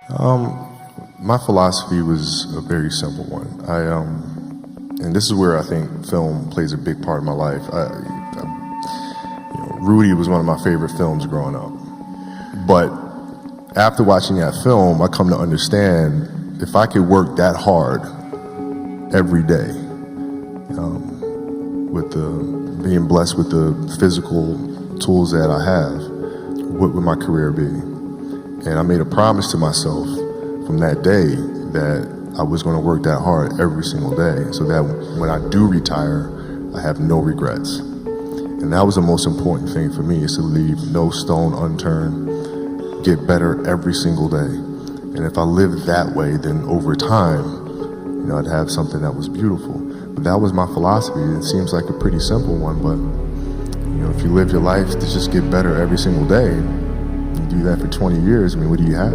My philosophy was a very simple one. And this is where I think film plays a big part of my life. Rudy was one of my favorite films growing up. But after watching that film, I come to understand if I could work that hard every day, with being blessed with the physical tools that I have, what would my career be? And I made a promise to myself from that day that I was going to work that hard every single day so that when I do retire, I have no regrets. And that was the most important thing for me, is to leave no stone unturned, get better every single day. And if I lived that way, then over time, I'd have something that was beautiful. But that was my philosophy. It seems like a pretty simple one, but if you live your life to just get better every single day, you do that for 20 years, what do you have?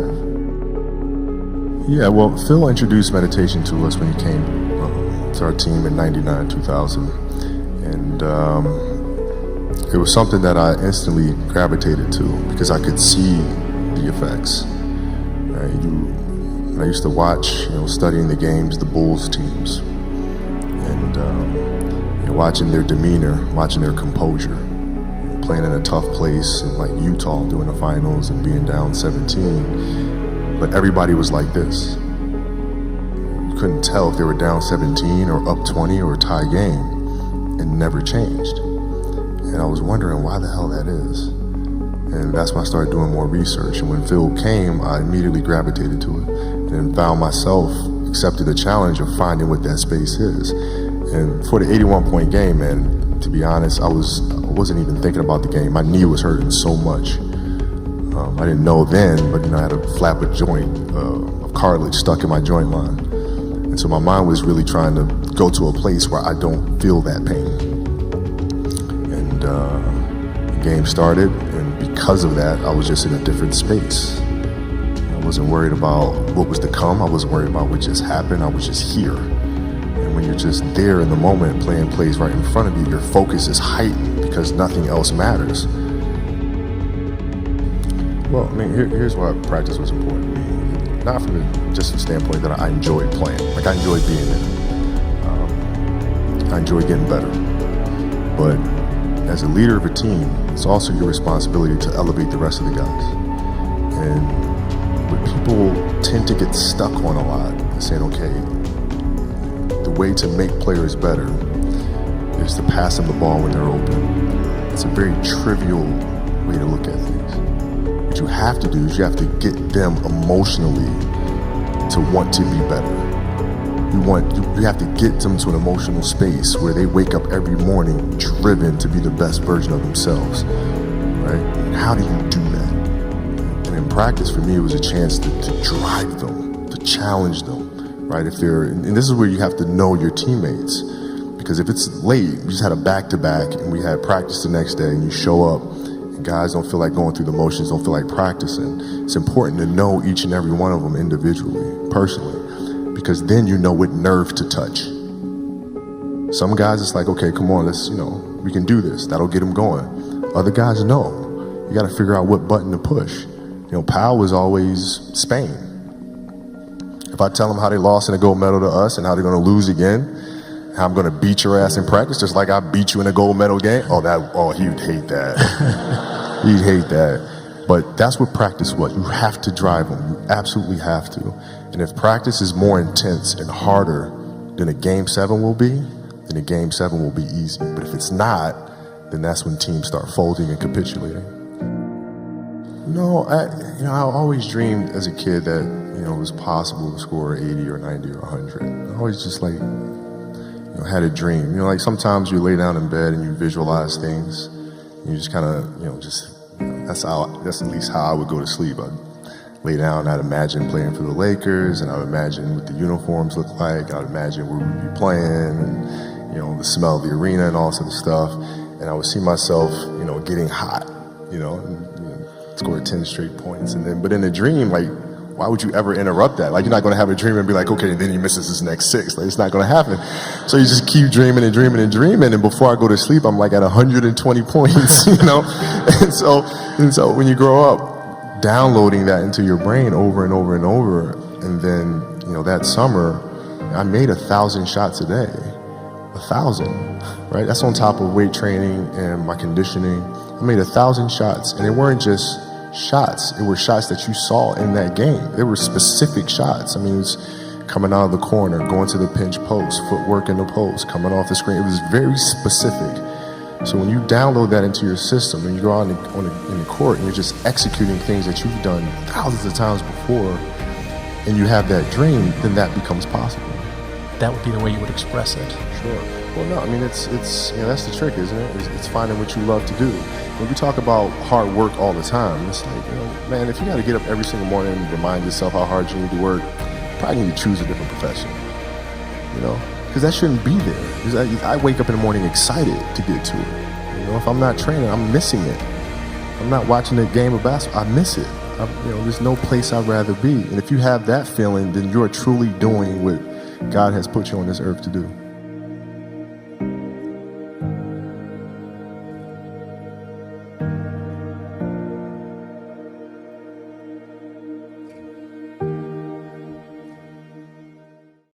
Yeah, well, Phil introduced meditation to us when he came to our team in 99, 2000. And it was something that I instantly gravitated to because I could see the effects. I used to watch, studying the games, the Bulls teams, and watching their demeanor, watching their composure, playing in a tough place like Utah, doing the finals and being down 17. But everybody was like this. You couldn't tell if they were down 17 or up 20 or a tie game. It never changed. And I was wondering why the hell that is. And that's when I started doing more research. And when Phil came, I immediately gravitated to it and found myself accepted the challenge of finding what that space is. And for the 81-point game, man, to be honest, I wasn't even thinking about the game. My knee was hurting so much. I didn't know then, but I had a flap of joint, of cartilage stuck in my joint line. And so my mind was really trying to go to a place where I don't feel that pain. And the game started, and because of that, I was just in a different space. I wasn't worried about what was to come. I wasn't worried about what just happened. I was just here. And when you're just there in the moment, playing plays right in front of you, your focus is heightened because nothing else matters. Well, here's why practice was important to me. Not from just the standpoint that I enjoyed playing. I enjoyed being there. I enjoyed getting better. But as a leader of a team, it's also your responsibility to elevate the rest of the guys. And what people tend to get stuck on a lot is saying, okay, the way to make players better is to pass them the ball when they're open. It's a very trivial way to look at things. What you have to do is you have to get them emotionally to want to be better. You have to get them to an emotional space where they wake up every morning driven to be the best version of themselves, right? And how do you do that? And in practice, for me, it was a chance to drive them, to challenge them, right? And this is where you have to know your teammates, because if it's late, we just had a back-to-back and we had practice the next day and you show up, guys don't feel like going through the motions, don't feel like practicing. It's important to know each and every one of them individually, personally, because then you know what nerve to touch. Some guys, it's like, okay, come on, let's, we can do this. That'll get them going. Other guys, no. You got to figure out what button to push. Powell was always Spain. If I tell them how they lost in a gold medal to us and how they're going to lose again, how I'm going to beat your ass in practice, just like I beat you in a gold medal game. He'd hate that. He'd hate that. But that's what practice was. You have to drive them. You absolutely have to. And if practice is more intense and harder than a game 7 will be, then a game 7 will be easy. But if it's not, then that's when teams start folding and capitulating. No, I always dreamed as a kid that, it was possible to score 80 or 90 or 100. I always just had a dream. Sometimes you lay down in bed and you visualize things. You just kind of, that's at least how I would go to sleep. I'd lay down and I'd imagine playing for the Lakers, and I'd imagine what the uniforms look like. I'd imagine where we'd be playing, and, the smell of the arena and all sort of stuff. And I would see myself, getting hot, and score 10 straight points. But in the dream, why would you ever interrupt that? You're not going to have a dream and be like, okay, and then he misses his next 6. It's not going to happen. So you just keep dreaming and dreaming and dreaming. And before I go to sleep, I'm at 120 points, And so when you grow up, downloading that into your brain over and over and over. And then, that summer, I made 1,000 shots a day. 1,000, right? That's on top of weight training and my conditioning. I made 1,000 shots, and they weren't just shots. It were shots that you saw in that game. They were specific shots. I mean, it was coming out of the corner, going to the pinch post, footwork in the post, coming off the screen. It was very specific. So when you download that into your system and you go out in the court and you're just executing things that you've done thousands of times before, and you have that dream, then that becomes possible. That would be the way you would express it. Sure. Well, no, I mean, it's that's the trick, isn't it? It's finding what you love to do. When we talk about hard work all the time, it's like, man, if you got to get up every single morning and remind yourself how hard you need to work, you probably need to choose a different profession, because that shouldn't be there. Because I wake up in the morning excited to get to it. If I'm not training, I'm missing it. If I'm not watching a game of basketball, I miss it. There's no place I'd rather be. And if you have that feeling, then you're truly doing what God has put you on this earth to do.